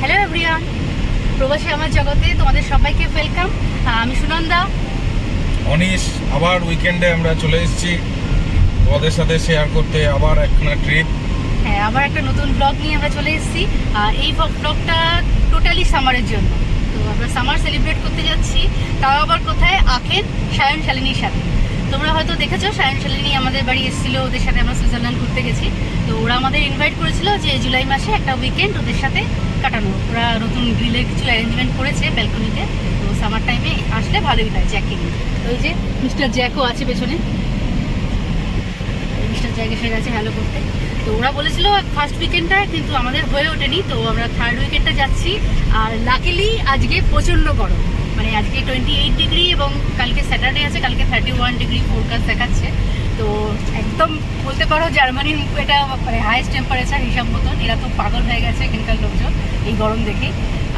Hello everyone, প্রবাসী আমার জগতে তোমাদের সবাইকে ওয়েলকাম। আমি সুনন্দা, অনিশ। আবার উইকেন্ডে আমরা চলে এসেছি তোমাদের সাথে শেয়ার করতে আবার একটা ট্রিপ। হ্যাঁ, আবার একটা নতুন ব্লগ নিয়ে আমরা চলে এসেছি। এই ব্লগটা টোটালি সামারের জন্য। তো আমরা সামার সেলিব্রেট করতে যাচ্ছি, তাও আবার কোথায়? আখের সায়ন শালিনীর সাথে। তোমরা হয়তো দেখেছো, সায়ন শালিনী আমাদের বাড়ি এসেছিলো, ওদের সাথে আমরা সুইজারল্যান্ড ঘুরতে গেছি। তো ওরা আমাদের ইনভাইট করেছিল যে জুলাই মাসে একটা উইকেন্ড ওদের সাথে কাটানো। ওরা নতুন গ্রিলের কিছু অ্যারেঞ্জমেন্ট করেছে ব্যালকনিতে। তো সামার টাইমে আসলে ভালোই হয় জ্যাকে নিয়ে। ওই যে মিস্টার জ্যাকও আছে পেছনে, মিস্টার জ্যাক এসে গেছে হ্যালো করতে। তো ওরা বলেছিল ফার্স্ট উইকেন্ডটা, কিন্তু আমাদের হয়ে ওঠেনি। তো আমরা থার্ড উইকেন্ডটা যাচ্ছি। আর লাকিলি আজকে প্রচণ্ড গরম, মানে আজকে 28 ডিগ্রি এবং কালকে স্যাটারডে আছে, কালকে 31 ডিগ্রি ফোরকাস্ট দেখাচ্ছে। তো একদম বলতে পারো জার্মানির এটা মানে হাইয়েস্ট টেম্পারেচার হিসাব মতন। এরা তো পাগল হয়ে গেছে এখানকার লোকজন এই গরম দেখে।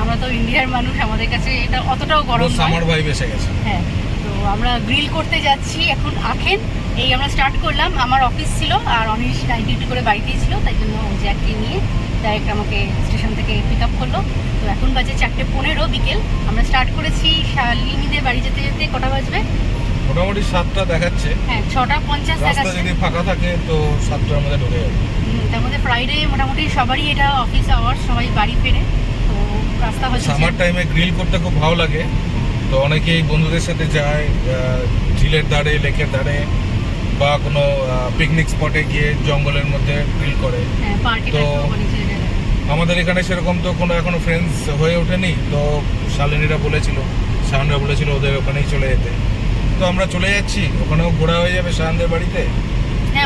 আমরা তো ইন্ডিয়ার মানুষ, আমাদের কাছে এটা অতটাও গরম নয়। সামার ভাইব এসে গেছে। হ্যাঁ, তো আমরা গ্রিল করতে যাচ্ছি এখন আখেন। এই আমরা স্টার্ট করলাম, আমার অফিস ছিল আর অনিশ নাইট ডিউটি করে বাড়িতেই ছিল, তাই জন্য জ্যাককে নিয়ে ডাইরেক্ট আমাকে স্টেশন থেকে পিক আপ করলো। তো এখন বাজে 4:15 বিকেল। আমরা স্টার্ট করেছি শালিনীদের বাড়ি যেতে যেতে কটা বাজবে? মোটামুটি 7টা দেখাচ্ছে। হ্যাঁ, 6:50 রাস্তা দেখাচ্ছে। যদি ফাঁকা থাকে তো 7টার মধ্যে ঢুকে যাবে। তার মধ্যে ফ্রাইডে মোটামুটি সবারই এটা অফিস আওয়ার, সবাই বাড়ি ফেরে। তো রাস্তা হচ্ছে সামার টাইমে গ্রিল করতে খুব ভালো লাগে। তো অনেকেই বন্ধুদের সাথে যায় ঝিলের ধারে, লেকের ধারে বা কোনো পিকনিক স্পটে গিয়ে জঙ্গলের মধ্যে গ্রিল করে। তো আমাদের এখানে সেরকম তো কোনো এখনো ফ্রেন্ডস হয়ে ওঠেনি। তো শালিনীরা বলেছিল, শায়নরা বলেছিল ওদের ওখানেই চলে যেতে। তো আমরা চলে যাচ্ছি, ওখানেও ঘোরা হয়ে যাবে শায়নদের বাড়িতে।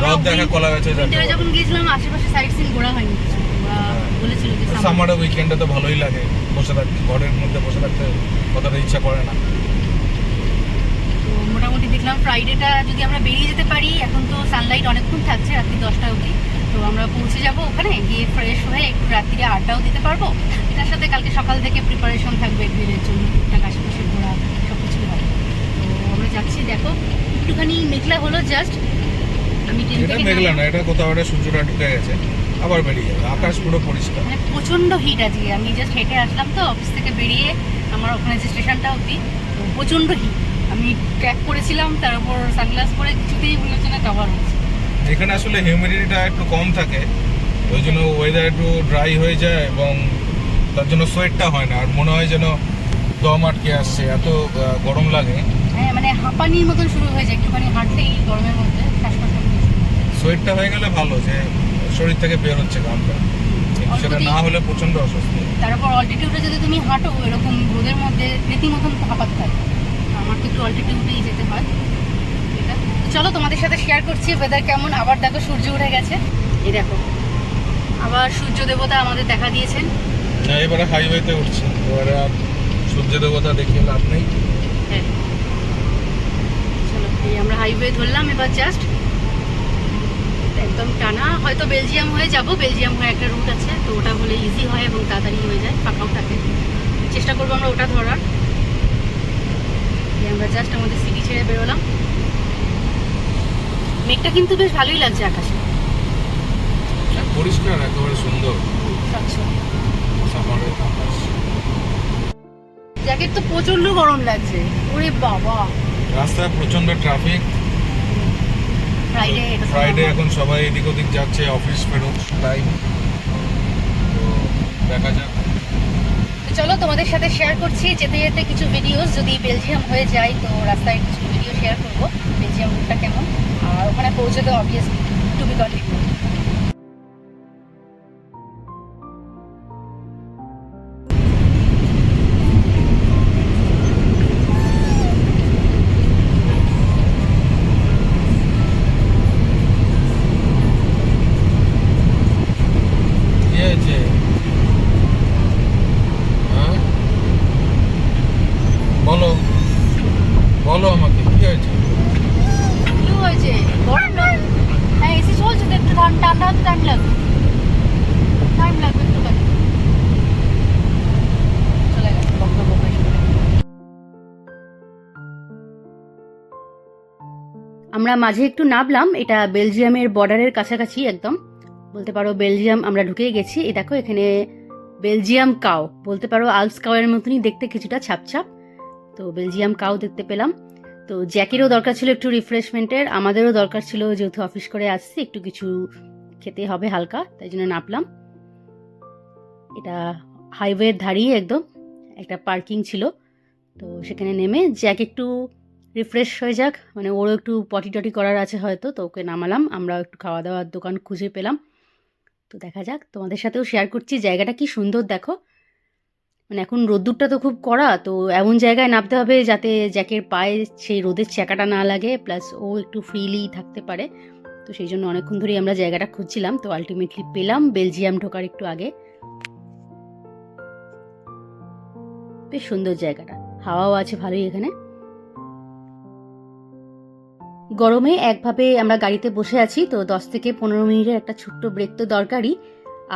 রথ দেখা, কলা গাছে যাবে। যখন গিয়েছিলাম আশেপাশে সাইট সিন ঘোরা হয়নি কিছু। বলেছিল যে সামারে উইকেন্ডে তো ভালোই লাগে বসে থাকতে, ঘরের মধ্যে বসে থাকতে কতটা ইচ্ছা করে না। তো মোটামুটি দেখলাম ফ্রাইডেটা যদি আমরা বেরিয়ে যেতে পারি, এখন তো সানলাইট অনেকক্ষণ থাকছে, রাত্রি 10টা অবধি। তো আমরা পৌঁছে যাব ওখানে, গিয়ে ফ্রেশ হয়ে একটু রাত্রিরে আড্ডাও দিতে পারবো। এটার সাথে কালকে সকাল থেকে প্রিপারেশন থাকবে গ্রিলের জন্য, টুকটাক আশেপাশে ঘোরা সব কিছুই হবে। তো আমরা যাচ্ছি, দেখো একটুখানি মেঘলা হলো জাস্ট। আমি এটা মেঘলা না, এটা কোথাও একটা সূর্যটা ঢুকে গেছে, আবার বেরিয়ে যাবে। আকাশ পুরো পরিষ্কার, মানে প্রচণ্ড হিট আজকে। আমি জাস্ট হেঁটে আসলাম তো অফিস থেকে বেরিয়ে, আমার ওখানে যে স্টেশনটা অবধি, তো প্রচণ্ড হিট। আমি ট্র্যাক করেছিলাম, তার উপর সানগ্লাস পরে কিছুতেই মনে হচ্ছে না কভার হচ্ছে। এখানে আসলে হিউমিডিটিটা একটু কম থাকে, ওই জন্য ওয়েদার একটু ড্রাই হয়ে যায় এবং তার জন্য সোয়েটটা হয় না, আর মনে হয় যেন দম আটকে আসছে, এত গরম লাগে। হ্যাঁ, মানে হাঁপানির মতন শুরু হয়ে যায় একটুখানি হাঁটলেই গরমের মধ্যে। শ্বাসকষ্ট সোয়েটটা হয়ে গেলে ভালো, যে শরীর থেকে বের হচ্ছে ঘামটা। সেটা না হলে প্রচন্ড অস্বস্তি। তারপর অল্টিটিউডে যদি তুমি হাঁটো এরকম রোদের মধ্যে, রীতিমতন হাঁপাতে থাকে। আমার তো একটু অল্টিটিউডেই যেতে হয়। এটা তো চলো তোমাদের সাথে শেয়ার করছি ওয়েদার কেমন। আবার দেখো সূর্য উঠে গেছে, এই দেখো আবার সূর্য দেবতা আমাদের দেখা দিয়েছেন। হ্যাঁ, এবারে হাইওয়েতে উঠছে, এবারে আর সূর্য দেবতা দেখিয়ে লাভ নেই। হ্যাঁ, চলো এই আমরা হাইওয়ে ধরলাম এবার জাস্ট একদম টানা। হয়তো বেলজিয়াম হয়ে যাব, বেলজিয়াম হয়ে একটা রুট আছে, তো ওটা হলে ইজি হয় এবং তাড়াতাড়ি হয়ে যায়, ফাঁকাও থাকে। চেষ্টা করবো আমরা ওটা ধরার। আমরা জাস্ট আমাদের সিটি ছেড়ে বেরোলাম। মেঘটা কিন্তু বেশ ভালোই লাগছে আকাশে, পরিষ্কার, একেবারে সুন্দর স্বচ্ছ। সামারের আকাশ। জ্যাকেট তো প্রচন্ড গরম লাগছে, ওরে বাবা। রাস্তায় প্রচন্ড ট্রাফিক। ফ্রাইডে এখন সবাই এদিক ওদিক যাচ্ছে, অফিস ফেরত টাইম। তো দেখা যাক। চলো তোমাদের সাথে শেয়ার করছি যেতে যেতে কিছু ভিডিওস। যদি বেলজিয়াম হয়ে যায় তো রাস্তায় কিছু ভিডিও শেয়ার করবো, বেলজিয়াম রুটটা কেমন। আর ওখানে পৌঁছে তো অবভিয়াসলি টু বি কন্টিনিউ। বলো বলো আমাকে কি হয়েছে? কি হয়েছে? গরম না? হ্যাঁ, এসি চলছে তো, একটু আমরা মাঝে একটু নামলাম, এটা বেলজিয়ামের বর্ডারের কাছাকাছি একদম বলতে পারো। বেলজিয়াম আমরা ঢুকেই গেছি। এই দেখো এখানে বেলজিয়াম কাউ বলতে পারো, আলস কাউয়ের মতনই দেখতে, কিছুটা ছাপছাপ। তো বেলজিয়াম কাউ দেখতে পেলাম। তো জ্যাকেরও দরকার ছিল একটু রিফ্রেশমেন্টের, আমাদেরও দরকার ছিল, যেহেতু অফিস করে আসছি একটু কিছু খেতে হবে হালকা, তাই জন্য নামলাম। এটা হাইওয়ের ধারেই একদম একটা পার্কিং ছিল, তো সেখানে নেমে জ্যাক একটু রিফ্রেশ হয়ে যাক, মানে ওরও একটু পটি টটি করার আছে হয়তো, তো ওকে নামালাম। আমরাও একটু খাওয়া দাওয়ার দোকান খুঁজে পেলাম। তো দেখা যাক, তোমাদের সাথেও শেয়ার করছি জায়গাটা কি সুন্দর দেখো। মানে এখন রোদ্দুরটা তো খুব কড়া, তো এমন জায়গায় নামতে হবে যাতে জ্যাকের পায়ে সেই রোদের ছ্যাঁকাটা না লাগে, প্লাস ও একটু ফ্রিলি থাকতে পারে। তো সেই জন্য অনেকক্ষণ ধরেই আমরা জায়গাটা খুঁজছিলাম, তো আলটিমেটলি পেলাম বেলজিয়াম ঢোকার একটু আগে। বেশ সুন্দর জায়গাটা, হাওয়াও আছে ভালোই এখানে। গরমে একভাবে আমরা গাড়িতে বসে আছি, তো 10 থেকে 15 মিনিটের একটা ছোট্ট ব্রেক তো দরকারই।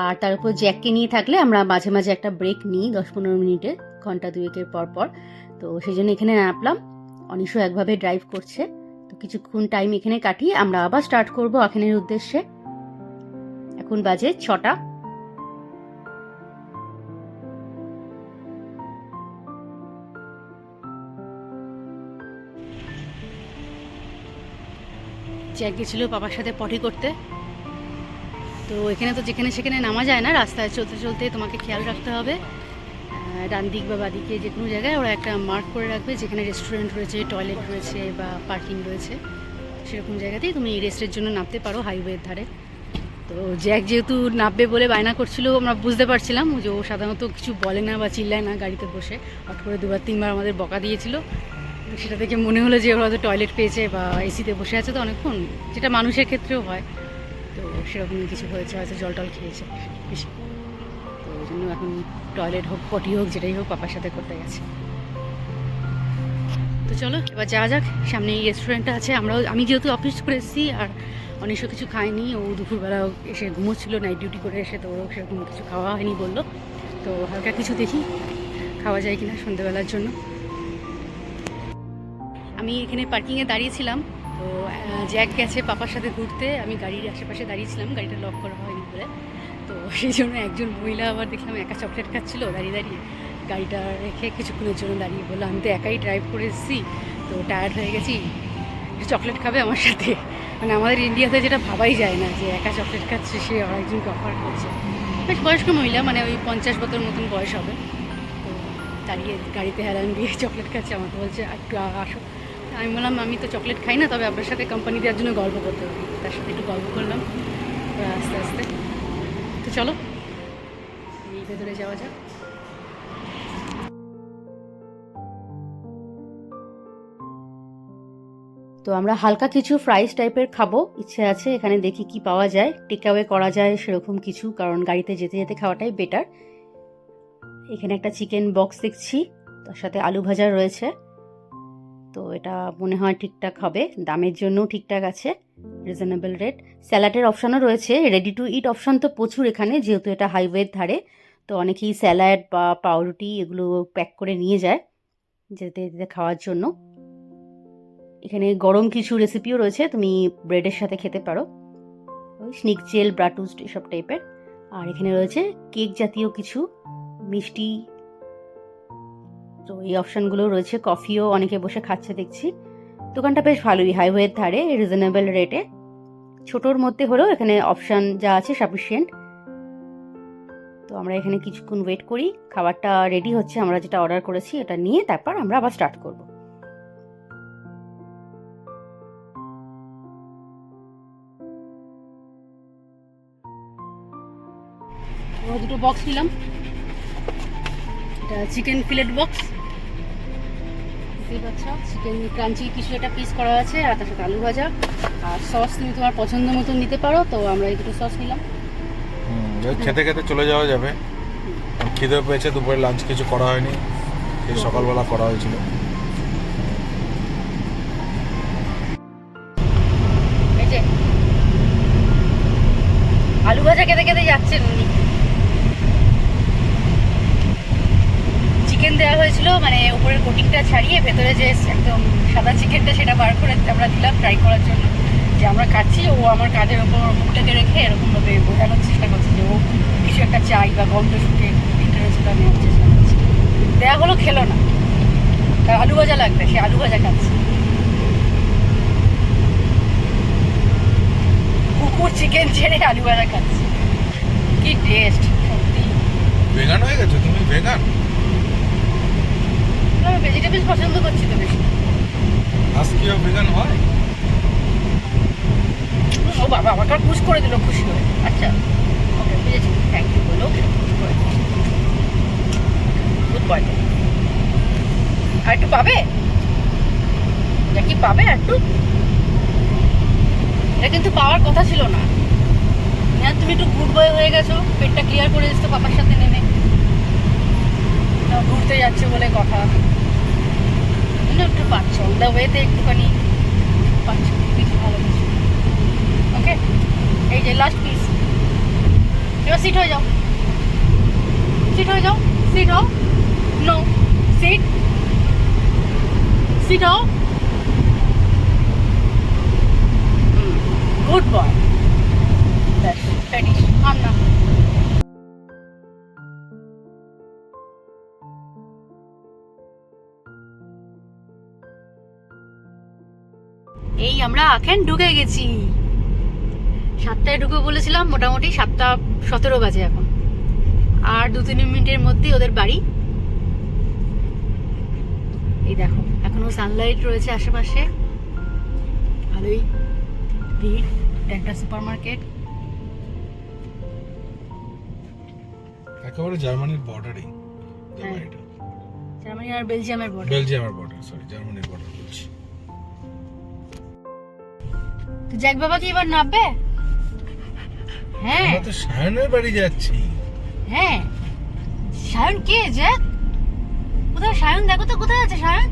আর তার উপর জ্যাককে নিয়ে থাকলে আমরা মাঝে মাঝে একটা ব্রেক নিই 10-15 মিনিটে, ঘন্টা দুয়েকের পর পর। তো সেই জন্য এখানে নামলাম। অনিশও একভাবে ড্রাইভ করছে, তো কিছুক্ষণ টাইম এখানে কাটিয়ে আমরা আবার স্টার্ট করব আখেনের উদ্দেশ্যে। এখন বাজে 6টা। জ্যাক গেছিল বাবার সাথে পটি করতে। তো এখানে তো যেখানে সেখানে নামা যায় না, রাস্তায় চলতে চলতে তোমাকে খেয়াল রাখতে হবে। ডান দিক বা বাদিকে যে কোনো জায়গায় ওরা একটা মার্ক করে রাখবে যেখানে রেস্টুরেন্ট রয়েছে, টয়লেট রয়েছে বা পার্কিং রয়েছে। সেরকম জায়গাতেই তুমি রেস্টের জন্য নামতে পারো হাইওয়ের ধারে। তো জ্যাক যেহেতু নামবে বলে বায়না করছিল, আমরা বুঝতে পারছিলাম যে ও সাধারণত কিছু বলে না বা চিল্লায় না গাড়িতে বসে। হট করে 2-3বার আমাদের বকা দিয়েছিল। সেটা থেকে মনে হলো যে ওরা হয়তো টয়লেট পেয়েছে বা এসিতে বসে আছে তো অনেকক্ষণ, যেটা মানুষের ক্ষেত্রেও হয়। তো সেরকমই কিছু হয়েছে, হয়তো জল টল খেয়েছে বেশি। তো ওই জন্য এখন টয়লেট হোক পটি হোক যেটাই হোক পাপার সাথে করতে গেছে। তো চলো এবার যাওয়া যাক, সামনে এই রেস্টুরেন্টটা আছে। আমি যেহেতু অফিস করে এসেছি আর অনিশও কিছু খায়নি, ও দুপুরবেলা এসে ঘুমোচ্ছিল নাইট ডিউটি করে এসে, তো ওরও সেরকম কিছু খাওয়া হয়নি বললো। তো হালকা কিছু দেখি খাওয়া যায় কিনা সন্ধ্যেবেলার জন্য। আমি এখানে পার্কিংয়ে দাঁড়িয়েছিলাম, তো জ্যাক গেছে পাপার সাথে ঘুরতে, আমি গাড়ির আশেপাশে দাঁড়িয়েছিলাম, গাড়িটা লক করা হয়নি বলে। তো সেই জন্য একজন মহিলা আবার দেখলাম একা চকলেট খাচ্ছিল দাঁড়িয়ে দাঁড়িয়ে, গাড়িটা রেখে কিছুক্ষণের জন্য দাঁড়িয়ে বললো আমি তো একাই ড্রাইভ করে এসেছি, তো টায়ার্ড হয়ে গেছি, চকলেট খাবে আমার সাথে। মানে আমাদের ইন্ডিয়াতে যেটা ভাবাই যায় না যে একা চকলেট খাচ্ছে, সে আরেকজনকে অফার করছে। বেশ বয়স্ক মহিলা, মানে ওই 50 বছর মতন বয়স হবে। তো দাঁড়িয়ে গাড়িতে হেলান দিয়ে চকলেট খাচ্ছে, আমাকে বলছে একটু আসো। আমি বললাম আমি তো চকলেট খাই না, তবে আপনার সাথে কোম্পানি দেওয়ার জন্য গল্প করতে হবে। তার সাথে একটু গল্প করলাম আস্তে আস্তে। তো চলো এই ভেতরে যাওয়া যাক। তো আমরা হালকা কিছু ফ্রাইস টাইপের খাবো ইচ্ছে আছে, এখানে দেখি কি পাওয়া যায়, টেক অ্যাওয়ে করা যায় সেরকম কিছু, কারণ গাড়িতে যেতে যেতে খাওয়াটাই বেটার। এখানে একটা চিকেন বক্স দেখছি, তার সাথে আলু ভাজা রয়েছে। তো এটা মনে হয় ঠিকঠাক হবে, দামের জন্য ঠিকঠাক আছে, রিজনেবল রেট। স্যালাডের অপশানও রয়েছে, রেডি টু ইট অপশান তো প্রচুর এখানে, যেহেতু এটা হাইওয়ের ধারে। তো অনেকেই স্যালাড বা পাউরুটি এগুলো প্যাক করে নিয়ে যায় যেতে যেতে খাওয়ার জন্য। এখানে গরম কিছু রেসিপিও রয়েছে, তুমি ব্রেডের সাথে খেতে পারো, ওই স্নিকজেল ব্রাটুস্ট এসব টাইপের। আর এখানে রয়েছে কেক জাতীয় কিছু মিষ্টি, তো এই অপশানগুলো রয়েছে। কফিও অনেকে বসে খাচ্ছে দেখছি। দোকানটা বেশ ভালোই, হাইওয়ের ধারে, রিজনেবল রেটে, ছোটোর মধ্যে হলেও এখানে অপশান যা আছে সাফিসিয়েন্ট। তো আমরা এখানে কিছুক্ষণ ওয়েট করি, খাবারটা রেডি হচ্ছে, আমরা যেটা অর্ডার করেছি এটা নিয়ে তারপর আমরা আবার স্টার্ট করব। দুটো বক্স নিলাম, এটা chicken fillet box, chicken crunchy কিছু একটা পিস করা আছে, আর তার সাথে আলু ভাজা আর সস তুমি তোমার পছন্দ মতো নিতে পারো। তো আমরা এই দুটো সস নিলাম। খেতে খেতে চলে যাওয়া যাবে, খিদে পেয়েছে, দুপুরে লাঞ্চ কিছু করা হয়নি, এই সকালবেলা করা হয়েছিল। এই যে আলু ভাজা খেতে খেতে যাচ্ছেন উনি। চিকেন দেওয়া হয়েছিল বলেছিল মানে উপরের কোটিংটা ছাড়িয়ে ভেতরে যে একদম সাদা চিকেনটা সেটা বার করে আমরা দিলাম ট্রাই করার জন্য যে আমরা খাচ্ছি। ও আমার কাঁধের ওপর মুখটাকে রেখে এরকমভাবে বোঝানোর চেষ্টা করছে যে ও কিছু একটা চাই বা গন্ধ শুকে ইন্টারেস্টটা নেওয়ার চেষ্টা করছে। দেয়া হলো, খেলো না, তার আলু ভাজা লাগবে, সে আলু ভাজা খাচ্ছে। কুকুর চিকেন ছেড়ে আলু ভাজা খাচ্ছে, কি টেস্ট সত্যি। ভেগান হয়ে গেছো তুমি? ভেগান? আমি ভেজিটেবলস পছন্দ করছি তো বেশি। আজকেও ভেগান হয়? ও বাবা আমাকে খুশ করে দিল খুশি হয়ে। আচ্ছা ওকে বুঝেছি, থ্যাংক ইউ বলো, খুশ করে দিল, গুড বয়। আর একটু পাবে? কি পাবে আর একটু? এটা কিন্তু পাওয়ার কথা ছিল না। হ্যাঁ তুমি একটু গুড বয় হয়ে গেছো, পেটটা ক্লিয়ার করে এসছো পাপার সাথে নেমে, ঘুরতে যাচ্ছে বলে কথা। একটু পাচ্ছ অল দ্য ওয়েতে একটুখানি পাচ্ছ, কিছু ভালো কিছু। ওকে এই যে লাস্ট পিস, এবার সিট হয়ে যাও, সিট হয়ে যাও, সিট হও, নো সিট, সিট হও, গুড বয়, ফিনিশ, আর না। এই আমরা আখেন ঢুকে গেছি। 7টায় ঢুকে বলেছিলাম, মোটামুটি 7:17 বাজে এখন। আর 2-3 মিনিটের মধ্যেই ওদের বাড়ি। এই দেখো এখনো সানলাইট রয়েছে আশেপাশে, ভালোই ভিড়। একটা সুপার মার্কেট, একেবারে জার্মানির বর্ডারেই বাড়িটা। জার্মানি আর বেলজিয়ামের বর্ডার। বেলজিয়ামের বর্ডার, সরি জার্মানির বর্ডার বলছি। তো জ্যাক বাবা কি এবার নামবে? হ্যাঁ আমরা তো সায়নের বাড়ি যাচ্ছি। হ্যাঁ সায়ন কে? জ্যাক কোথায়? সায়ন দেখো তো কোথায় আছে সায়ন।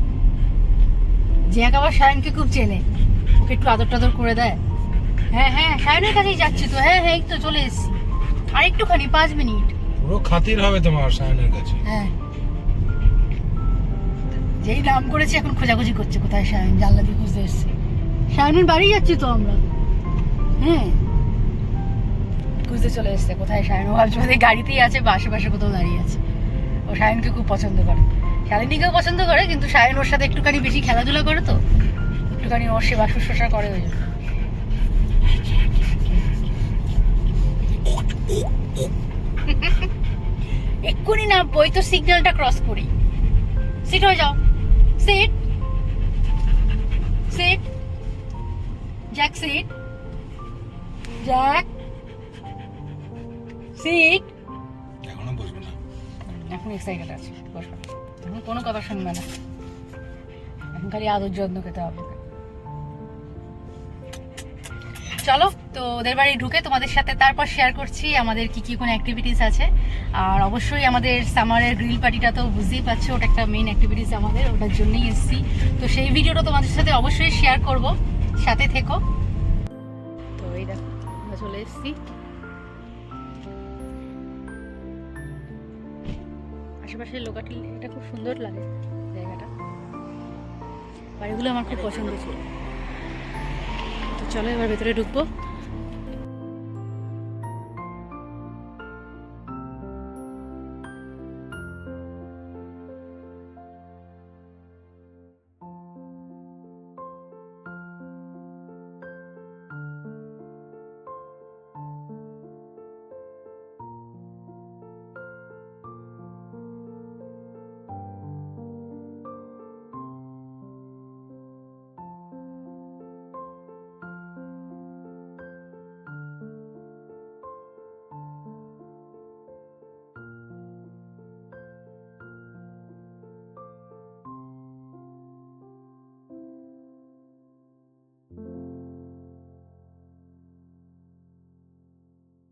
জ্যাক আবার সায়নকে খুব চেনে, ওকে একটু আদর টাদর করে দেয়। হ্যাঁ হ্যাঁ সায়নের কাছেই যাচ্ছি তো। হ্যাঁ হ্যাঁ এই তো চলে এসেছি, আর একটুখানি 5 মিনিট। পুরো খাতির হবে তোমার সায়নের কাছে। হ্যাঁ যেই নাম করেছি এখন খোঁজাখুঁজি করছে কোথায় সায়ন, জানলা দিয়ে খুঁজতে এসছে। সায়নের বাড়ি যাচ্ছি তো আমরা। হ্যাঁ খুঁজতে চলে এসছে কোথায় সায়ন। ও ভাবছে বোধহয় গাড়িতেই আছে বা আশেপাশে কোথাও দাঁড়িয়ে আছে। ও সায়নকে খুব পছন্দ করে, শালিনীকেও পছন্দ করে, কিন্তু সায়ন ওর সাথে একটুখানি বেশি খেলাধুলা করে তো, একটুখানি ওর সেবা শুশ্রূষা করে ওই জন্য। এক্ষুনি না বই তো সিগন্যালটা ক্রস করি। সিট হয়ে যাও, sit, sit, Jack sit, Jack sit. এখনো বসবে না, এখন এক্সাইটেড আছে, বসবে না, এখন কোনো কথা শুনবে না, এখন খালি আদর যত্ন খেতে হবে। চলো তো ওদের বাড়ি ঢুকে তোমাদের সাথে তারপর শেয়ার করছি আমাদের কি কি কোন অ্যাক্টিভিটিস আছে। আর অবশ্যই আমাদের সামারের গ্রিল পার্টিটা তো বুঝতেই পারছো, ওটা একটা মেইন অ্যাক্টিভিটিস আমাদের, ওটার জন্যই এসেছি। তো সেই ভিডিওটা তোমাদের সাথে অবশ্যই শেয়ার করব, সাথে থেকো। তো এই দেখো আমরা চলে এসেছি, আশেপাশের লোকাটি, এটা খুব সুন্দর লাগে জায়গাটা, বাড়িগুলো আমার খুব পছন্দ ছিল। তো চলো এবার ভেতরে ঢুকবো।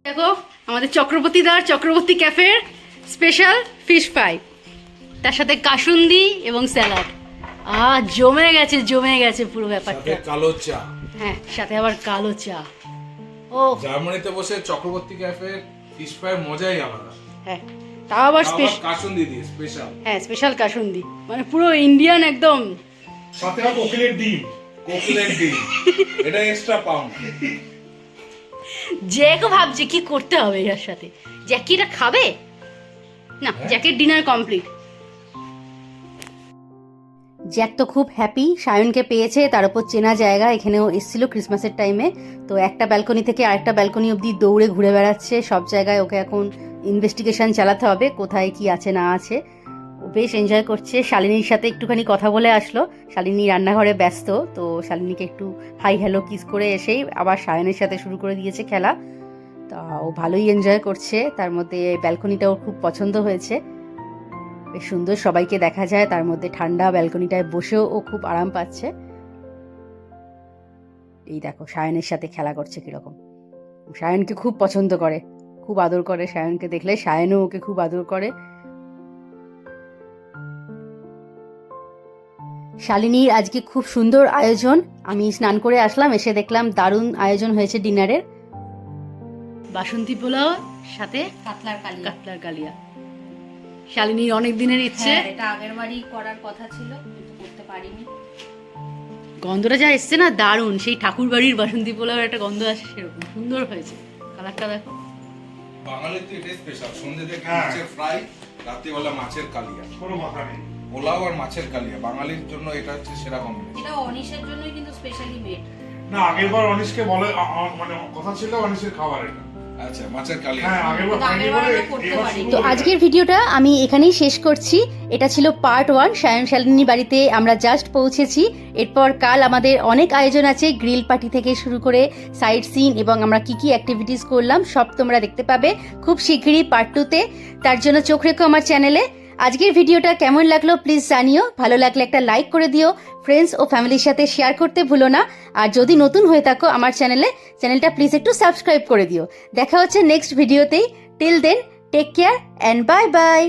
দেখো আমাদের চক্রবর্তী ক্যাফের স্পেশাল ফিশ ফ্রাই, তার সাথে কাসুন্দি এবং স্যালাড। জমে গেছে পুরো ব্যাপারটা। সাথে কালো চা। হ্যাঁ সাথে আবার কালো চা। ও জার্মানিতে বসে চক্রবর্তী ক্যাফে ফিশ ফ্রাই মজাই আলাদা। হ্যাঁ তাও আবার স্পেশাল কাসুন্দি দিয়ে স্পেশাল। হ্যাঁ, স্পেশাল কাসুন্দি, মানে পুরো ইন্ডিয়ান একদম। সাথে আর কোকিলের ডিম। এটা এক্সট্রা পাউন্ড। জ্যাকও ভাবছে কি করতে হবে এর সাথে। জ্যাক কি এটা খাবে না? জ্যাকের ডিনার কমপ্লিট। জ্যাক তো খুব হ্যাপি সায়নকে পেয়েছে, তার উপর চেনা জায়গা, এখানেও এসেছিল ক্রিসমাসের টাইমে। তো একটা ব্যালকনি থেকে আরেকটা ব্যালকনি অবধি দৌড়ে ঘুরে বেড়াচ্ছে সব জায়গায়। ওকে এখন ইনভেস্টিগেশন চালাতে হবে কোথায় কি আছে না আছে। ও বেশ এনজয় করছে। শালিনীর সাথে একটুখানি কথা বলে আসলো। শালিনী রান্নাঘরে ব্যস্ত, তো শালিনীকে একটু হাই হ্যালো কিস করে এসেই আবার সায়নের সাথে শুরু করে দিয়েছে খেলা। তা ও ভালোই এনজয় করছে। তার মধ্যে ব্যালকনিটা ওর খুব পছন্দ হয়েছে, বেশ সুন্দর, সবাইকে দেখা যায়। তার মধ্যে ঠান্ডা ব্যালকনিটায় বসেও ও খুব আরাম পাচ্ছে। এই দেখো সায়নের সাথে খেলা করছে কিরকম। সায়নকে খুব পছন্দ করে, খুব আদর করে। সায়নকে দেখলে সায়নও ওকে খুব আদর করে। শালিনীর আজকে খুব সুন্দর আয়োজন। আমি স্নান করে আসলাম, এসে দেখলাম দারুণ আয়োজন হয়েছে ডিনারের। বাসন্তী পোলাও সাথে কাতলার কালিয়া। শালিনীর অনেক দিনের ইচ্ছে। এটা আগের বারই করার কথা ছিল, কিন্তু করতে পারিনি। গন্ধটা যা এসছে না দারুণ, সেই ঠাকুর বাড়ির বাসন্তী পোলাওর একটা গন্ধ আসে, সেরকম সুন্দর হয়েছে। কালারটা দেখো। বাঙালির তো এটাই স্পেশাল, সন্ধ্যে থেকে মাছের ফ্রাই, রাত্রিবেলা মাছের কালিয়া। কোনো মাথা নেই। পোলাও আর মাছের কালিয়া বাঙালির জন্য এটা হচ্ছে সেরা কম্বিনেশন। এটা অনিশের জন্যই কিন্তু স্পেশালি মেড। না, আগেরবার অনিশকে বলে মানে কথা ছিল অনিশের খাবার এটা। আচ্ছা, মাছের কালিয়া। হ্যাঁ, আগেরবার আমরা করতে পারি। তো আজকের ভিডিওটা আমি এখানেই শেষ করছি। এটা ছিল পার্ট 1 সায়ন শালিনী বাড়িতে আমরা জাস্ট পৌঁছেছি। এরপর কাল আমাদের অনেক আয়োজন আছে, গ্রিল পার্টি থেকে শুরু করে সাইট সিন এবং আমরা কি কি অ্যাক্টিভিটিস করলাম সব তোমরা দেখতে পাবে খুব শিগগিরই পার্ট 2-তে। তার জন্য চোখ রেখো আমার চ্যানেলে। আজকের ভিডিওটা কেমন লাগলো প্লিজ জানিও। ভালো লাগলে একটা লাইক করে দিও, ফ্রেন্ডস ও ফ্যামিলির সাথে শেয়ার করতে ভুলো না। আর যদি নতুন হয়ে থাকো আমার চ্যানেলটা প্লিজ একটু সাবস্ক্রাইব করে দিও। দেখা হচ্ছে নেক্সট ভিডিওতেই। Till then take care and bye by.